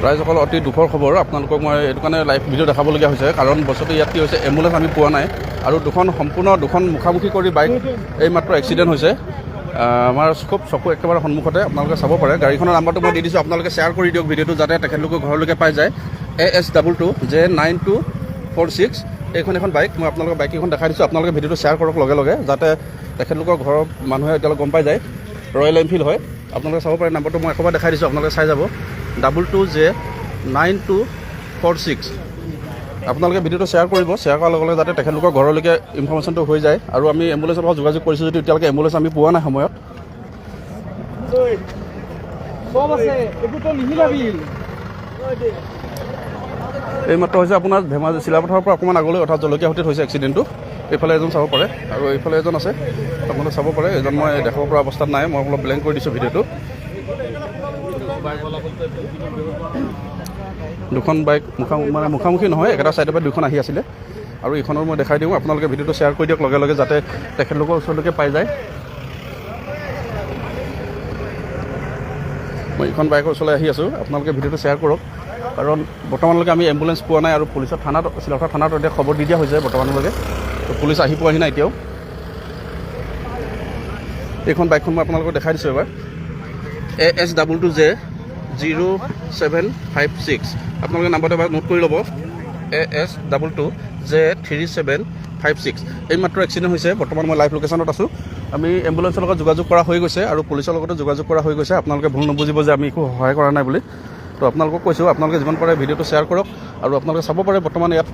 ৰাইজসকল অতি দুখৰ খবৰ আপোনালোকক মই এইটো কাৰণে লাইভ ভিডিঅ' দেখাবলগীয়া হৈছে কাৰণ বস্তুটো ইয়াত কি হৈছে এম্বুলেঞ্চ আমি পোৱা নাই আৰু সম্পূৰ্ণ দুখন মুখামুখি কৰি বাইক এই মাত্ৰ এক্সিডেণ্ট হৈছে আমাৰ খুব চকু একেবাৰে সন্মুখতে আপোনালোকে চাব পাৰে গাড়ীখনৰ নাম্বাৰটো মই দি দিছোঁ আপোনালোকে শ্বেয়াৰ কৰি দিয়ক ভিডিঅ'টো যাতে তেখেতলোকে ঘৰলৈকে পাই যায় AS22J9246 এইখন এখন বাইক মই আপোনালোকৰ বাইককেইখন দেখাই দিছোঁ আপোনালোকে ভিডিঅ'টো শ্বেয়াৰ কৰক লগে লগে যাতে তেখেতলোকৰ ঘৰৰ মানুহে এতিয়ালৈকে গম পাই যায় ৰয়েল এনফিল্ড হয় আপোনালোকে চাব পাৰে নাম্বাৰটো মই একবাৰ দেখাই দিছোঁ আপোনালোকে চাই যাব 22J9246 আপোনালোকে ভিডিঅ'টো শ্বেয়াৰ কৰিব শ্বেয়াৰ কৰাৰ লগে লগে যাতে তেখেতলোকৰ ঘৰলৈকে ইনফৰ্মেশ্যনটো হৈ যায় আৰু আমি এম্বুলেঞ্চৰ লগত যোগাযোগ কৰিছোঁ যদি এতিয়ালৈকে এম্বুলেঞ্চ আমি পোৱা নাই সময়ত এই মাত্ৰ হৈছে আপোনাৰ ধেমাজি চিলাপথাৰৰ পৰা অকণমান আগলৈ অৰ্থাৎ জলকীয়াহুটিত হৈছে এক্সিডেণ্টটো এইফালে এজন চাব পাৰে আৰু এইফালে এজন আছে আপোনালোকে চাব পাৰে এজন মই দেখাব পৰা অৱস্থাত নাই মই অলপ ব্লেংক কৰি দিছোঁ ভিডিঅ'টো দুখন বাইক মুখামুখি নহয় একেটা ছাইডৰ পৰা দুখন আহি আছিলে আৰু এইখনৰ মই দেখাই দিওঁ আপোনালোকে ভিডিঅ'টো শ্বেয়াৰ কৰি দিয়ক লগে লগে যাতে তেখেতলোকৰ ওচৰলৈকে পাই যায় মই এইখন বাইকৰ ওচৰলৈ আহি আছোঁ আপোনালোকে ভিডিঅ'টো শ্বেয়াৰ কৰক কাৰণ বৰ্তমানলৈকে আমি এম্বুলেঞ্চ পোৱা নাই আৰু পুলিচৰ থানাত চিলাপথাৰ থানাত এতিয়া খবৰ দি দিয়া হৈছে বৰ্তমানলৈকে তো পুলিচ আহি পোৱাহি নাই এতিয়াও এইখন বাইকখন মই আপোনালোকক দেখাই দিছোঁ এবাৰ AS22J0756 আপোনালোকে নাম্বাৰটো এবাৰ নোট কৰি ল'ব AS22J3756 এই মাত্ৰ এক্সিডেণ্ট হৈছে বৰ্তমান মই লাইভ লোকেশ্যনত আছোঁ আমি এম্বুলেঞ্চৰ লগত যোগাযোগ কৰা হৈ গৈছে আৰু পুলিচৰ লগতো যোগাযোগ কৰা হৈ গৈছে আপোনালোকে ভুল নুবুজিব যে আমি একো সহায় কৰা নাই বুলি তো আপোনালোকক কৈছোঁ আপোনালোকে যিমান পাৰে ভিডিঅ'টো শ্বেয়াৰ কৰক আৰু আপোনালোকে চাব পাৰে বৰ্তমান ইয়াত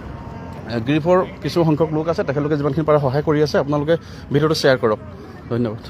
গ্ৰীফৰ কিছু সংখ্যক লোক আছে তেখেতলোকে যিমানখিনি পাৰে সহায় কৰি আছে আপোনালোকে ভিডিঅ'টো শ্বেয়াৰ কৰক ধন্যবাদ